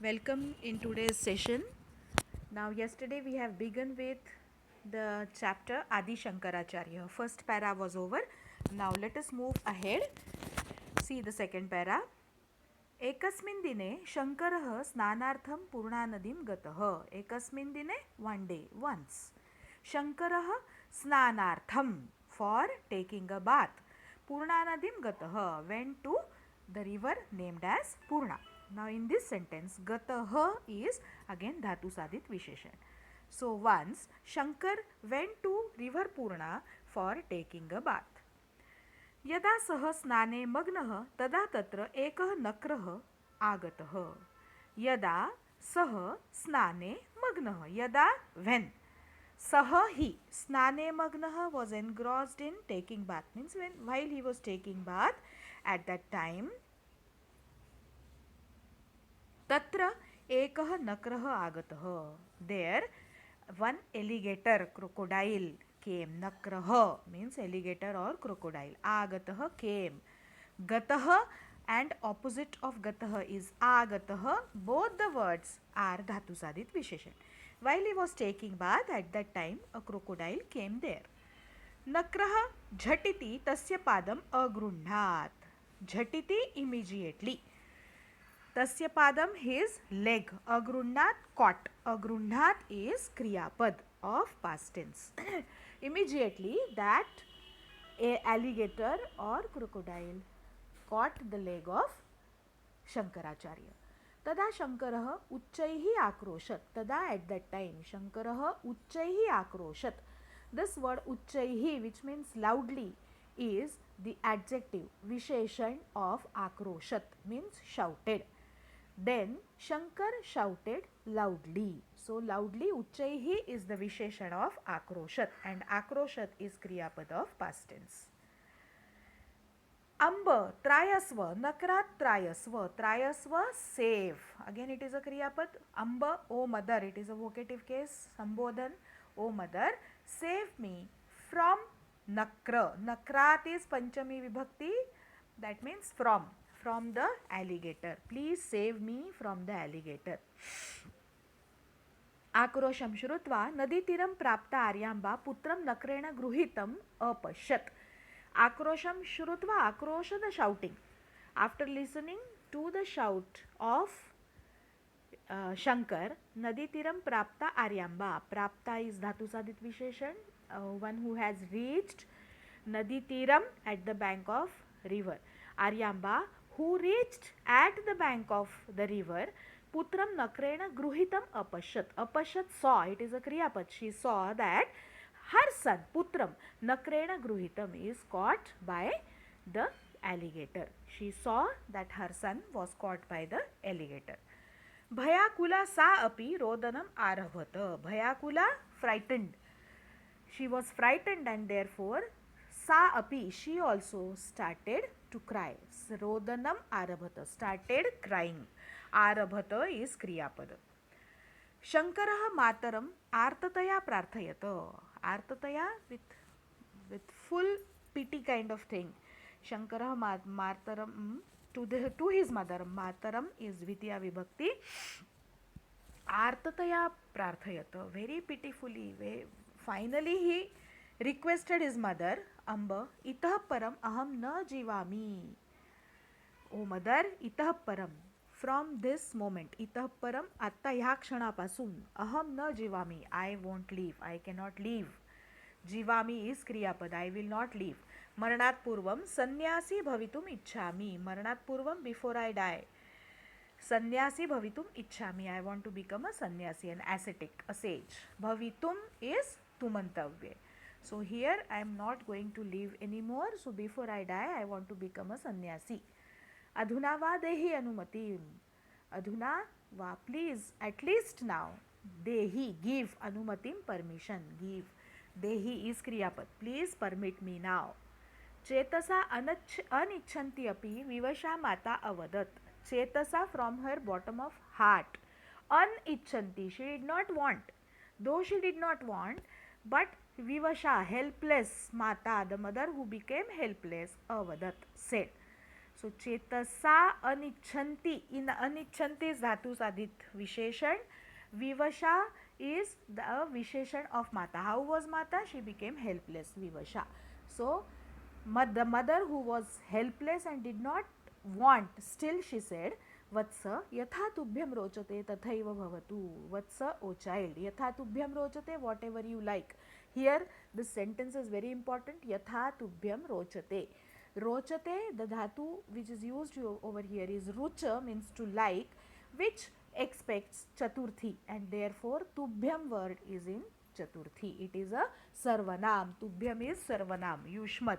Welcome in today's session. Now, yesterday we have begun with the chapter Adi Shankaracharya. First para was over. Now, let us move ahead. See the second para. एकस्मिन् दिने शङ्करः स्नानार्थं पूर्णानदीं गतः. एकस्मिन् दिने one day, once. शङ्करः स्नानार्थं for taking a bath. पूर्णानदीं गतः went to the river named as Purna. Now in this sentence, gatah is again dhatu sadit visheshan. So once Shankar went to river Purna for taking a bath. यदा सः स्नाने मग्नः तदा तत्र एकः नक्रः आगतः. यदा सः स्नाने मग्नः, यदा when सः ही स्नाने मग्नः was engrossed in taking bath, means while he was taking bath, at that time तत्र एकः नक्रः आगतः. There one alligator, crocodile came. Nakrah means alligator or crocodile. Agatah came. Gatah and opposite of gatah is agatah. Both the words are dhatu sadit visheshan. While he was taking bath, at that time a crocodile came there. Nakrah jhatiti tasya padam agruhnat. Jhatiti immediately. Tasya padam his leg. Agruhnat caught. Agruhnat is kriyapad of past tense. Immediately that a alligator or crocodile caught the leg of Shankaracharya. Tada Shankaraha Uchchaihi Akroshat. Tada at that time Shankaraha Uchchaihi Akroshat. This word Uchchaihi, which means loudly, is the adjective Visheshan of Akroshat, means shouted. Then Shankar shouted loudly. So loudly Uchchaihi is the Visheshan of Akroshat, and Akroshat is Kriyapad of past tense. Amba Trayasva Nakrat Trayasva. Trayasva save. Again it is a Kriyapad. Amba, O mother, it is a vocative case. Sambodhan, O mother, save me from Nakra. Nakrat is Panchami Vibhakti, that means from the alligator. Please save me from the alligator. आक्रोशं श्रुत्वा नदीतीरं प्राप्ता आर्याम्बा पुत्रं नक्रेण गृहीतम् अपश्यत्. Akrosham Shrutva, Akrosha, the shouting. After listening to the shout of Shankar, Nadi Tiram Prapta Aryamba. Prapta is Dhatu Sadit Visheshan, one who has reached Nadi Tiram at the bank of river. Aryamba, who reached at the bank of the river. Putram Nakrena Gruhitam Apashat. Apashat saw, it is a Kriyapad. She saw that her son Putram Nakrena Gruhitam is caught by the alligator. She saw that her son was caught by the alligator. Bhayakula sa api rodanam arabhata. Bhayakula, frightened. She was frightened and therefore sa api, she also started to cry. Rodanam arabhata, started crying. Arabhata is Kriyapada. Shankaraha mataram artataya prarthayata. Artataya with full pity kind of thing. Shankaraha mataram to his mother. Mataram is Dvitiya Vibhakti. Artataya prarthayata. Very pitifully. Finally he requested his mother, Amba, itah param aham na jivami. O mother, itah param. From this moment, itah param, atta ह्या क्षणापासून, aham na jivami, I won't leave, I cannot leave. Jivami is Kriyapad, I will not leave. Maranat purvam, sannyasi bhavitum ichchami. Maranat purvam, before I die. Sannyasi bhavitum ichchami, I want to become a sannyasi, an ascetic, a sage. Bhavitum is tumantavya. So here I am not going to live anymore, so before I die, I want to become a sannyasi. Adhuna va dehi anumatim. Adhuna va, please, at least now. Dehi, give. Anumatim, permission, give. Dehi is Kriyapad. Please permit me now. Chetasa anichanti api vivasha mata avadat. Chetasa, from her bottom of heart. Anichanti, she did not want. Though she did not want, but vivasha, helpless, mata, the mother who became helpless, avadat, said. So चेतसा अनिच्छन्ति, in अनिच्छन्ति is धातु साधित विशेषण. Vivasha is the visheshan of Mata. How was Mata? She became helpless, Vivasha. So the mother who was helpless and did not want, still she said, Vatsa yatha tubhyam rochate tathaiva bhavatu. Vatsa, O child, yatha tubhyam rochate, whatever you like. Here this sentence is very important. Yatha tubhyam rochate. Rochate, the dhatu which is used over here is rucha, means to like, which expects chaturthi, and therefore tubhyam word is in chaturthi. It is a sarvanam. Tubhyam is sarvanam, yushmat,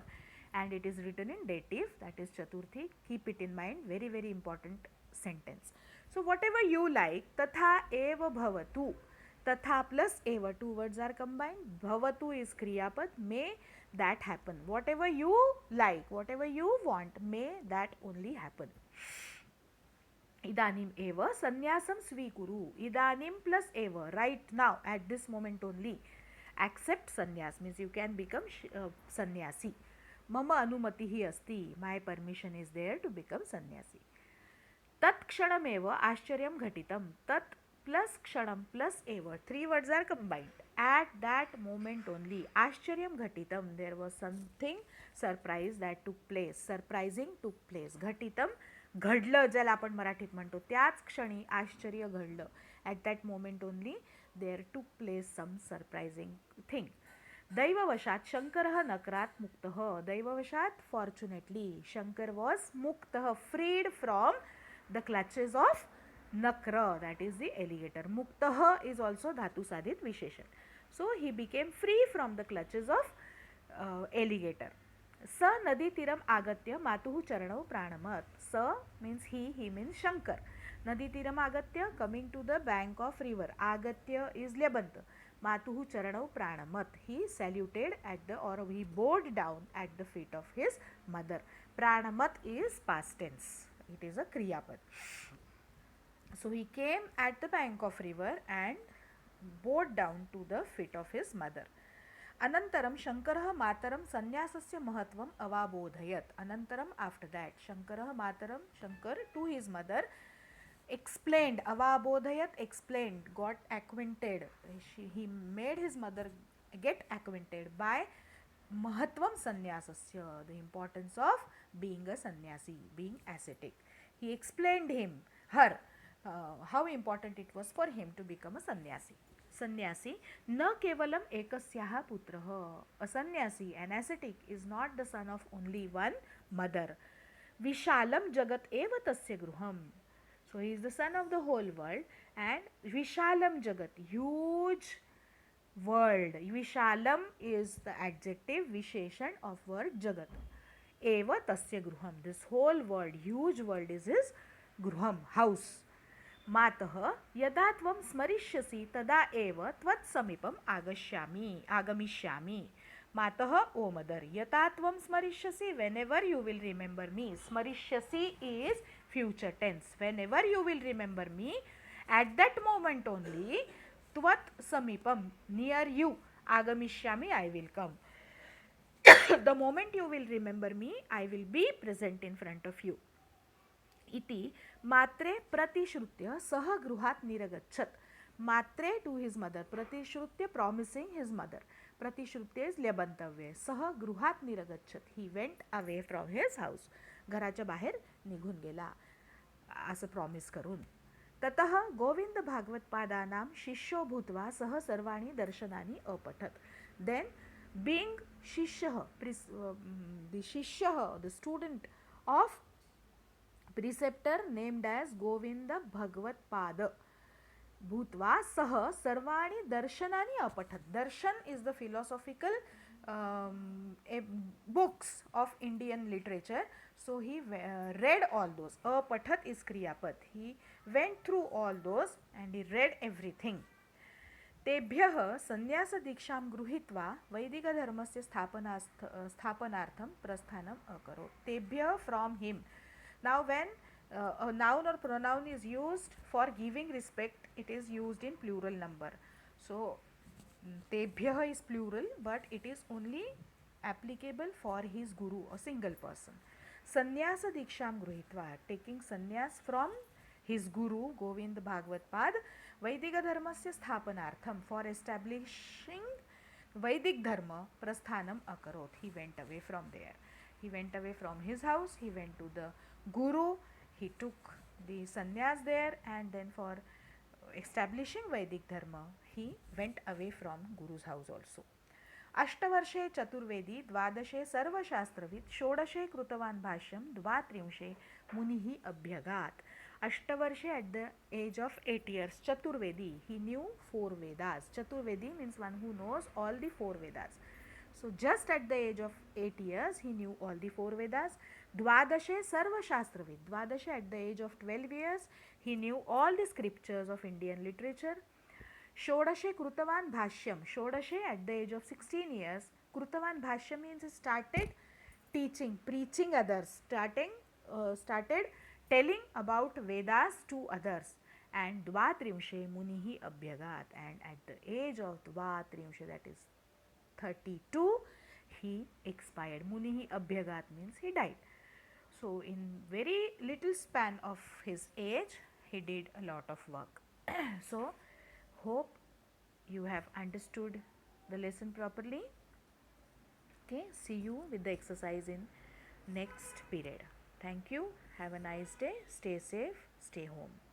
and it is written in dative, that is chaturthi. Keep it in mind, very very important sentence. So whatever you like, tatha eva bhavatu. Tatha plus eva, two words are combined. Bhavatu is kriyapad, may that happen. Whatever you like, whatever you want, may that only happen. Idanim eva sannyasam svikuru. Idanim plus eva, right now, at this moment only. Accept sannyas, means you can become sannyasi. Mama anumatihi asti, my permission is there to become sannyasi. Tat kshanameva ashcharyam ghatitam. Tat plus kshanam plus eva, three words are combined. At that moment only, ashcharyam ghatitam, there was something surprise that took place, surprising took place. Ghatitam, घडलं ज्याला आपण मराठीत म्हणतो, त्याच क्षणी आश्चर्य घडलं. At that moment only there took place some surprising thing. दैववशात शंकरः नकरात् मुक्तः. दैववशात, फॉर्च्युनेटली, शंकर वॉज मुक्तः, freed from the clutches of nakra, that is the alligator. Muktah is also dhatu sadhit visheshan. So he became free from the clutches of alligator. Sa nadi tiram agatya matuhu charanau pranamat. Sa means he means Shankar. Nadi tiram agatya, coming to the bank of river. Agatya is Lyabant. Matuhu charanau pranamat. He saluted at the, or he bowed down at the feet of his mother. Pranamat is past tense. It is a kriyapad. So he came at the bank of river and bowed down to the feet of his mother. Anantaram Shankarah Mataram Sannyasasya Mahatvam Avabodhayat. Anantaram, after that, Shankarah Mataram, Shankar to his mother explained, Avabodhayat, explained, got acquainted. He made his mother get acquainted by Mahatvam Sannyasasya, the importance of being a sannyasi, being ascetic. He explained her, how important it was for him to become a sannyasi. Sannyasi na kevalam ekasyaha putraha. A sannyasi, an ascetic, is not the son of only one mother. Vishalam jagat eva tasya gruham. So he is the son of the whole world, and Vishalam jagat, huge world. Vishalam is the adjective visheshan of word jagat. Eva tasya gruham. This whole world, huge world, is his gruham, house. Matah yada tvam smarishyasi tada eva tvat samipam agamishyami. Matah, O mother, yata tvam smarishyasi, whenever you will remember me. Smarishyasi is future tense. Whenever you will remember me, at that moment only, tvat samipam, near you, agamishyami, I will come. The moment you will remember me, I will be present in front of you. Iti matre pratishrutya saha gruhat niragachat. Matre to his mother, pratishrutya promising his mother. Pratishrutya is lyabantavya. Saha gruhat niragachat. He went away from his house. घराच्या बाहेर निघून गेला असं promise करून. ततः गोविंद भागवत पादानां शिष्यो भूत्वा सह सर्वाणि दर्शनानि अपठत. Then being शिष्यः, the शिष्यः, the student of preceptor named as Govinda Bhagavad Pada, Bhutva Saha Sarvani Darshanani Apathat. Darshan is the philosophical books of Indian literature. So he read all those. Apathat is Kriyapad. He went through all those and he read everything. तेभ्यः संन्यास दीक्षां गृहीत्वा वैदिकधर्मस्य स्थापनार्थं प्रस्थानम् अकरोत्. तेभ्यः, from him. Now when a noun or pronoun is used for giving respect, it is used in plural number. So tebhyah is plural, but it is only applicable for his guru, a single person. Sannyas Diksham Gruhitva, taking sannyas from his guru Govind Bhagavad Pad, Vedic Dharmasya Sthapanartham, for establishing Vedic Dharma, Prasthanam Akarot. He went away from there. He went away from his house, he went to the guru, he took the sannyas there, and then for establishing Vedic Dharma, he went away from Guru's house also. अष्टवर्षे Chaturvedi द्वादशे सर्वशास्त्रविद षोडशे कृतवान् भाष्यम द्वात्रिंशे मुनिः अभ्यगात. अष्टवर्षे at the age of 8 years, Chaturvedi, he knew 4 Vedas. Chaturvedi means one who knows all the 4 Vedas. So just at the age of 8 years, he knew all the 4 Vedas. Dvadashe Sarva Shastravid. Dvadashe at the age of 12 years, he knew all the scriptures of Indian literature. Shodashe Krutavan Bhashyam. Shodashe at the age of 16 years, Krutavan Bhashyam means he started teaching, preaching others, started telling about Vedas to others. And Dvatrimshe Munihi Abhyagat. And at the age of Dvatrimshe, that is 32, he expired. Munihi Abhyagat means he died. So in very little span of his age, he did a lot of work. So hope you have understood the lesson properly. Okay, see you with the exercise in next period. Thank you. Have a nice day. Stay safe. Stay home.